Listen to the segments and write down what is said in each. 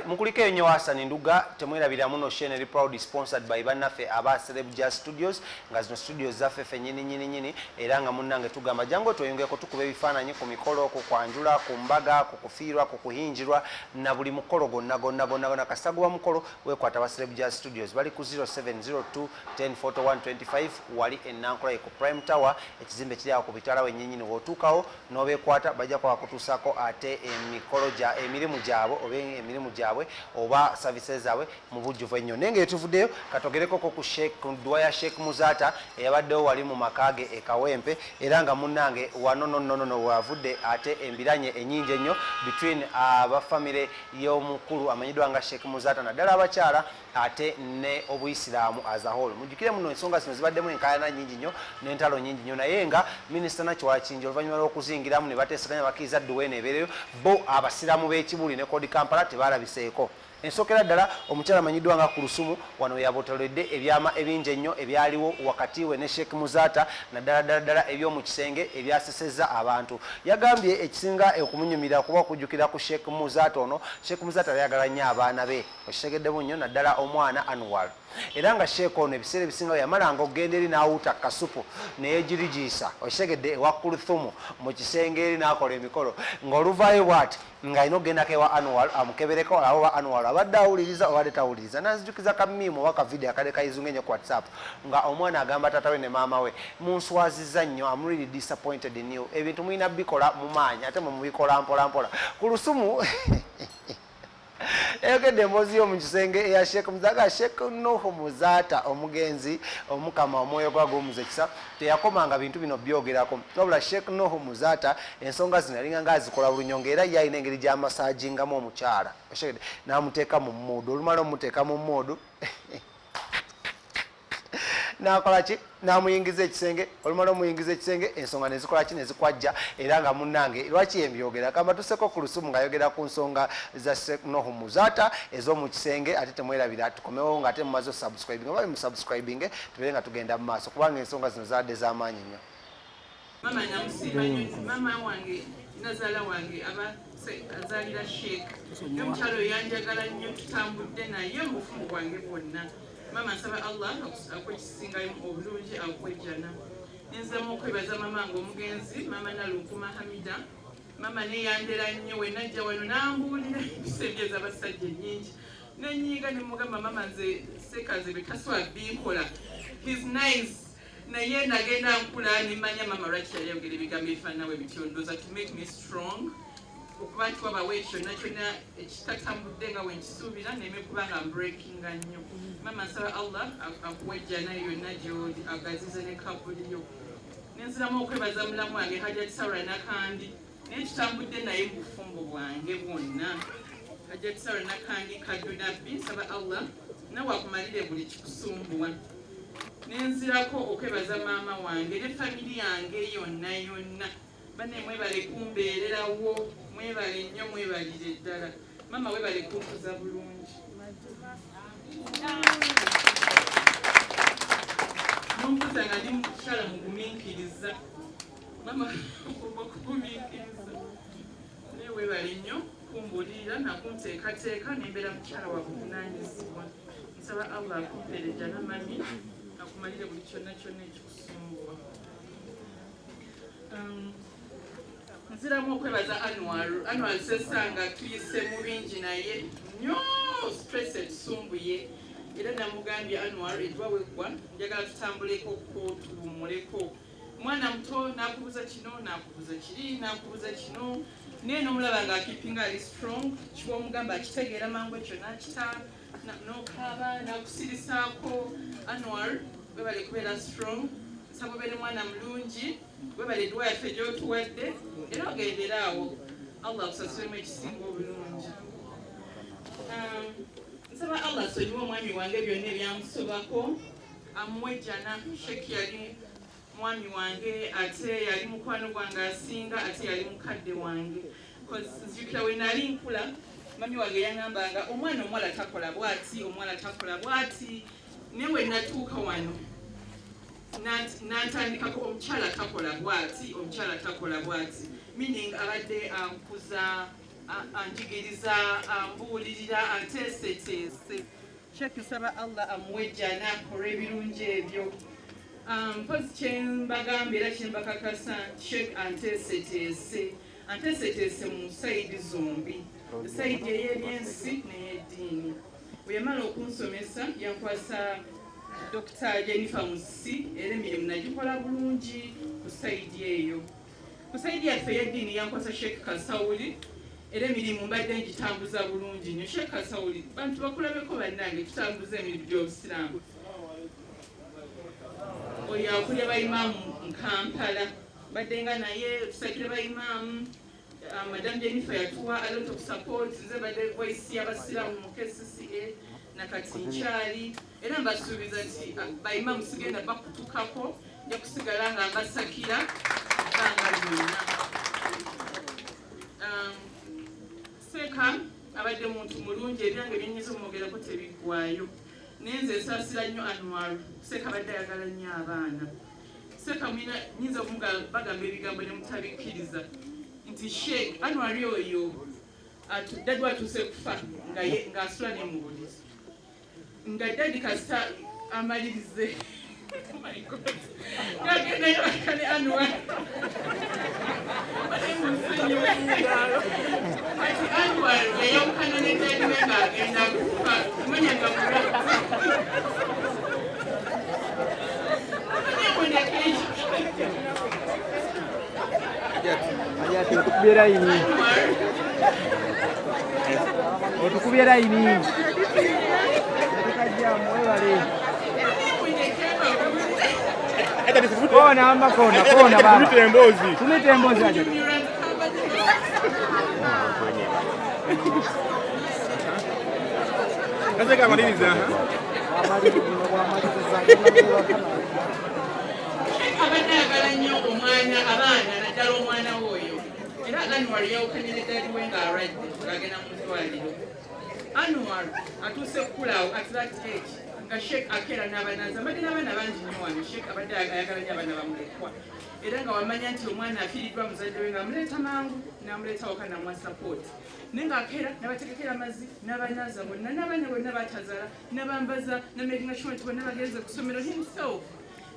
Mukuliko ennyo Hassan Nduga temwerabira muno Shene proud sponsored by bannaffe aba Celeb Jazz Studios nga zino studios zaffe fe nyini era nga munnange tugamba jango tweyongeko tukuba ebifaananyi ku mikolo ku kwanjula ku mbaga ku kufiirwa ku kuhinjirwa na buli mukolo gonna kasagwa mukolo wekwata ba Celeb Jazz Studios bali ku 0702 104125 wali enankola ku Prime Tower ekizimbe kiri awo ku bitala wennyini wotuukawo nobekwata bajja kwa kutusako ate emikolo ja emirimu gyabo emirimu jawe oba services zawe mu bujjuvu ennyo nenge etuvuddeyo katogereko ko ku Dwyer Sheikh Muzata eyabaddewo wali mu makage ekawempe era nga munnange wano wavudde ate embiranye enyingi ennyo between abafamile y'omukulu amanyiddwa nga Sheikh Muzata naddala abakyala ate ne obuyisiraamu as a whole mujjukire muno ensonga zino zibaddemu enkaayana nyingi nnyo n'entalo nyingi nnyo naye nga minisita Nakiwala Kingi oluvannyuma lw'okuzingiramu ne bateesaganya bakkiriza Duwene ebeereyo bo abasiraamu b'Ekibuli ne Kodi Kampala tebalabiseeko ensokera ddala omukyala amanyiddwa nga ku Lusumu wano yabotoledde ebyama ebingi ennyo ebyaliwo wakati we ne Sheikh Muzata naddala eby'omu kisenge ebyasesezza abantu yagambye ekisinga okumunyumira kuba okujjukira ku Sheikh Muzata ono Sheikh Muzata yayagala nnyo abaana be okitegeddemu nnyo naddala omwana Anwar era nga Sheikh ono ebiseera ebisinga yamalanga okugenda eri n'awuta kasupu neyegirigiisa okitegedde ewa Kuluthumu mu kisenge eri n'akola emikolo ng'oluvaayo bw'ati nga alina okgendako ewa Anwar amukebereko abo ba Anwar abadde awuliriza obadde tawuliriza nanzijukiza kamimu oba kavidiyo akadde kayizunga ennyo ku WhatsApp nga omwana agamba taata we ne maama we munswazizza nnyo I'm really disappointed in you ebintu mulina bikola mu maanyi ate mubikola mpola ku Lusumu eyogedde emboozi y'omu kisenge eya Sheikh Muzata Sheikh Nuhu Muzata omugenzi omukama omwoyo gwa gw'omuzekisa teyakomanga bintu bino byogerako wabula Sheikh Nuhu Muzata ensonga zino yalinga nga azikola bulunyonge era yalina engeri gy'amasaajingamu omukyala n'amuteeka mu mmuudu olumala omuteeka mu mmuudu nakola ki namuyingiza ekisenge olumala omuyingiza ekisenge ensonga nezikola ki nezikwajja era nga munnange lwaki embyogera kamba tuseko ku Lusumu ng'ayogera ku nsonga za Sheikh Nuhu Muzata ez'omu kisenge ate temwerabira tukomewo nga ate mumaze subscribing oba musubscribing tubere nga tugenda mu maaso kubanga ensonga zino zadde z'amaanyi nnyo mama namusiima nnyo mama wange nazaala wange aba azaalira Sheikh n'omukyalo yanjagala nnyo tutambudde naye obufumu bwange bwonna mama nsaba Allah akwekisingayo obulungi akwejjana nenziramu okwebaza mama nga omugenzi mama Nalunkuma Hamida mama neyandera nnyo we najja wano nambuulira ebiseera abasajja ennyingi nenyiiga nemugamba mama nze sekaze betaswa binkola he's nice naye nagenda nkula nimanya mama lwaki yayogera ebigambo ebifaananawo ebityo ndooza to make me strong okuba nti wabawo ekyonna kyonna ekitatambudde nga wenkisuubira neme kubanga mbreakinga nnyo mama nsaba Allah akuwejjana yonna gy'oli agazize ne kabuliyo nenziramu okwebaza mulamu wange Hajjati Sarah Nakandi naye kitambudde naye mu bufumbo bwange bwonna Hajjati Sarah Nakandi kadunabbi nsaba Allah nawe akumalire buli kikusumbuwa nenzirako okwebaza maama wange ne famiri yange yonna bane mwebale kumbeererawo mwebale nnyo mwebalire ddala mama webale kunkuza bulungi nompuza nga ndi mukukyala mugumiikiriza mama okugumiikiriza naye webale nnyo kumbulira nakunteekateeka nembeera mukyala wa buvunaanyizibwa nsaba Allah akumpeerejja namami akumalire buli kyonna ekikusumbuwa nziramu okwebaza Anwar Sesanga tuyise mu bingi naye nnyo stress etusumbuye era namugambye Anwar edwa weggwa njagala tutambuleko tuwummuleko mwana muto nakubuza kino nakubuza kiri nakubuza kino naye nomulaba nga akipinga ali strong kiwa omugamba akitegeera mangu ekyo nakita nokaaba nakusirisaako Anwar webale kubeera strong nsaba obeere mwana mulungi webale edwa yaffe gy'otuwadde era ogendera awo Allah akusasulemu ekisinga obulungi nsaba Allah asonyiwe omwami wange byonna ebyamusobako amuwejjana Sheikh yali mwami wange ate yali mukwano gwange asinga ate yali mukadde wange nzijukira we nali nkula mami wange yangambanga omwana omuwala takola bwati omuwala takola bwati naye we natuuka wano nantandikako omukyala takola bwati meaning abadde ankuza anjigiriza ambuulirira anteeseteese Sheikh nsaba Allah amuwejja n'akola ebirungi ebyo mpozi kye mbagambye era kye mbakakasa Sheikh anteeseteese mu sayidi zombi sayidi ey'ebyensi n'ey'eddiini bwe yamala okunsomesa yankwasa Dr. Jennifer Musi era emirimu nagikola bulungi ku sayidi eyo ku sayidi yaffe ey'eddiini yankwasa Sheikh Kasawuli era emirimu mbadde ngitambuza bulungi nnyo Sheikh Kasawuli bantu bakulabeko bannange tutambuza emirimu gy'obusiraamu oyo akulya bayimaamu mu Kampala badde nga naye tusakire bayimaamu Madam Jennifer yatuwa a lot of support nze badde voice y'abasiraamu mu KCCA nakati nkyali era mbasuubiza nti bayimaamu sigenda bakutukako nja kusigala nga mbasakira ebbanga lyonna Seeka abadde muntu mulungi ebyange byenyiza omwogerako tebiggwaayo naye nze nsaasira nnyo Anwar Seeka abadde ayagala nnyo abaana Seeka nyinza bagamba ebigambo ne mutabikkiriza nti Sheikh Anwar oyo dadde atuuse kufa ng'asula ne mu bulizi nga daddi kasita amalirize ngagendayo bakane Anwar ati Anwar yayawukana ne daddi we ng'agenda kufa manya nga otukubye layini kona amba kona baba tumite embozi aje Kaseka amaliriza abadde ayagala nnyo abaana naddala omwana oyo era Anwar yawukanire daddi we ng'alwadde ng'agenda mu ddwaliro Anwar atuuse kukulaawo at that age nga Sheikh akeera n'abanaza mbadde n'abaana bangi nnyo wano Sheikh abadde ayagala nnyo abaana bamulekwa era nga wamanya nti omwana afiiriddwa muzadde we ng'amuleeta mangu n'amuleeta waka namwa support naye ng'akeera n'abategekera amazzi n'abanaza bonna n'abaana bonna batazaala n'abambaza n'amaking sure nti bonna bagenze ku ssomero himself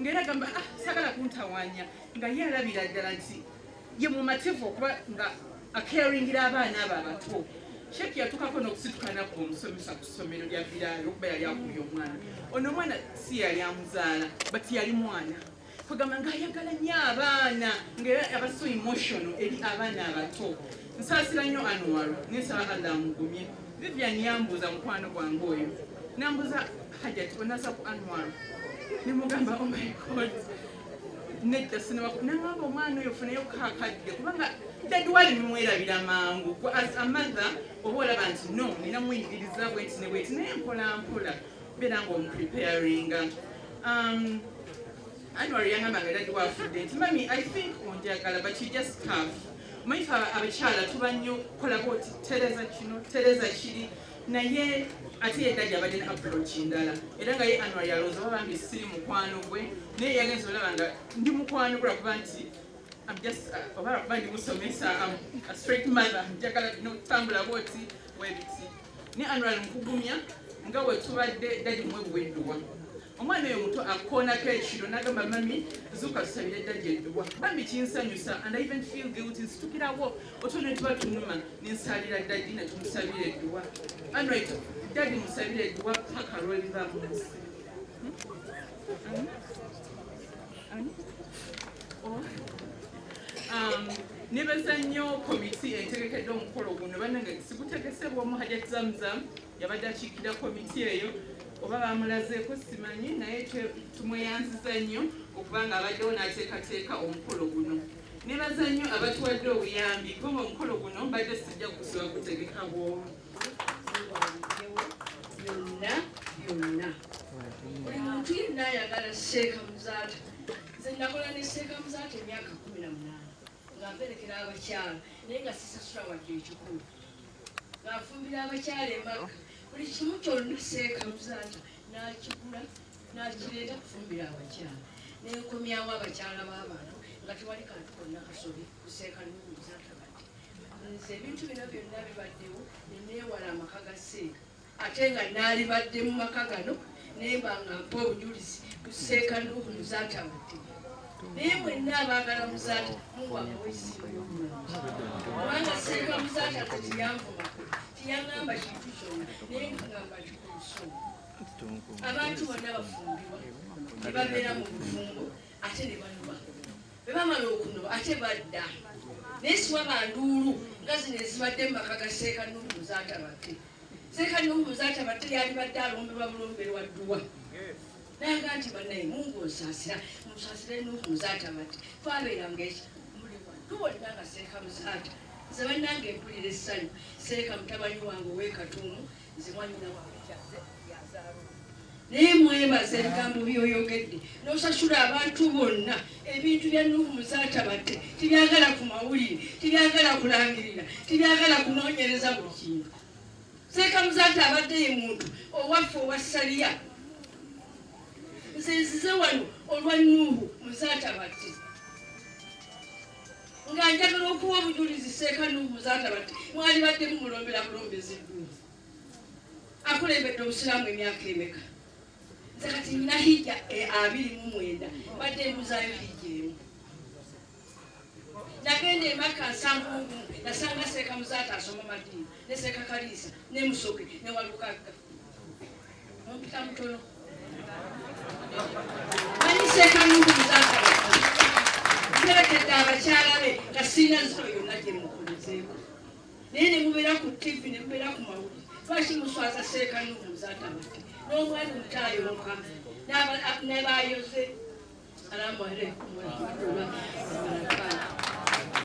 ng'era agamba sagala kuntawaanya nga ye alabira ddala nti ye mumativu okuba nga akeeringira abaana abo abato Sheikh yatukako n'okusitukanako omusomesa ku ssomero lya Biraalo okuba yali akubye omwana ono omwana si yali amuzaala but yali mwana kugamba ng'ayagala nnyo abaana ng'era aba so emotional eri abaana abato nsaasira nnyo Anwar nesaba Allah amugumye Vivian yambuuza mukwano gwange oyo nambuuza Hajati onasa ku Anwar nimugamba oh my god nedda sinabangamba omwana oyo funayo kakadde kubanga daddi wali mumwerabira mangu as a mother oba olaba nti no nina muyigiriza bwenti ne bwenti naye mpolampola beera nga omupreparinga Anwar yangamba nga daddi wafudde nti mami I think onjagala but you just have omanyife abakyala tuba nnyo kola boti tereza kino tereza kiri naye ate ye daddi abadde ne approach ndala era nga ye Anwar yalowooza oba bambi siri mukwano gwe naye yagenza olaba nga ndi mukwano gwe lwakuba nti I'm just oba ndi musomesa a straight mother njagala notambula bwoti webiti ne Anwar nkugumya nga we tubadde daddi mwe bwedduwa omwana oyo muto akoonako ekiro n'agamba mami zuuka tusabire daddi edduwa bambi kinsanyusa and I even feel guilty nsitukirawo oto ne tuba tunuma nensaalira daddi ne tumusabira edduwa Anwar daddi musabire edduwa paka lweliva mu nsi nebaza nnyo komiti entegekedde omukolo guno bannange sigutegesebwamu Hajat Zamzam yabadde akiikira komiti eyo oba bamulazeeko simanyi naye tumweyanziza nnyo okubanga abaddewo n'ateekateeka omukolo guno nebaza nnyo abatuwadde obuyambi kubanga omukolo guno mbadde sijja kusiba kutegeka bwomu byonna buli muntu yenna ayagala Sheikh Muzaata nze nakola ne Sheikh Muzaata emyaka 18 nga mperekera abakyala naye nga sisasula wadde ekikulu ng'afumbira abakyala embaga buli kimu kyonna Sheikh Muzaata n'akigula n'akireeta kufumbira abakyala neekomyawo abakyala b'abantu nga tewali kantu konna kasobi ku Sheikh Muzaata kati nze ebintu bino byonna bibaddewo neneewala amaka ga Seeka ate nga naalibadde mu maka gano nemba nga mpa obujulizi ku Seeka Nuuhu Muzaatawadde naye mwenna abaagala Muzaata muwanga weesiimu obulungi kubanga Seeka Muzaata teyanvumako tiyaŋŋamba kintu kyonna naye ngamba kikuluso abantu bonna bafumbirwa ne babeera mu bufumbo ate ne banoba bwe bamala okunoba ate badda naye siwa banduulu nga zino ezibadde mu maka ga Seeka Nuuhu Muzaatawadde Seeka Nuuhu Muzaatawadde yalibadde alombebwa bulomberwa dduwa nayaga nti bannaye Mungu onsaasira musaasire Nuuhu Muzaatawadde twabeeranga eki muli waddu wonna nga Seeka Muzaata nze bannange empulira essanyu Seeka mutabani wange ow'ekatuumu nze mwanyina wange kyaze yazaalwa naye mwebaza ebigambo byoyogedde n'osasula abantu bonna ebintu bya Nuuhu Muzaatawadde tibyagala ku mawulire tibyagala kulangirira tibyagala kunoonyereza buli kintu Seeka Muzaatawadde ye muntu owaffe owa Saliya nze nzize wano olwa Nuuhu Muzaatawadde nga njagala okuwa obujulizi Seeka Nuuhu Muzaatawadde mwalibadde mumulombera bulombezi ddungu akulembedde obusiraamu emyaka emeka nze kati nina hijja 29 badde mbuzaayo hijja emu nagenda emaka nsangungu nasanga Seeka Muzaata asoma madiini ne Seeka Kaliisa ne Musoke ne Walukagga mumpita mutono manyi Seeka Nuuhu Muzaatawadde nterekedde abakyala be nga sirina nzito yonna gye mukolezeeko naye ne mubeera ku TV ne mubeera ku mawulire lwaki muswaza Seeka Nuuhu Muzaatawadde n'omwana omutaayonka ne baayoze salaamu aleikum warahmatullahi wabarakatuh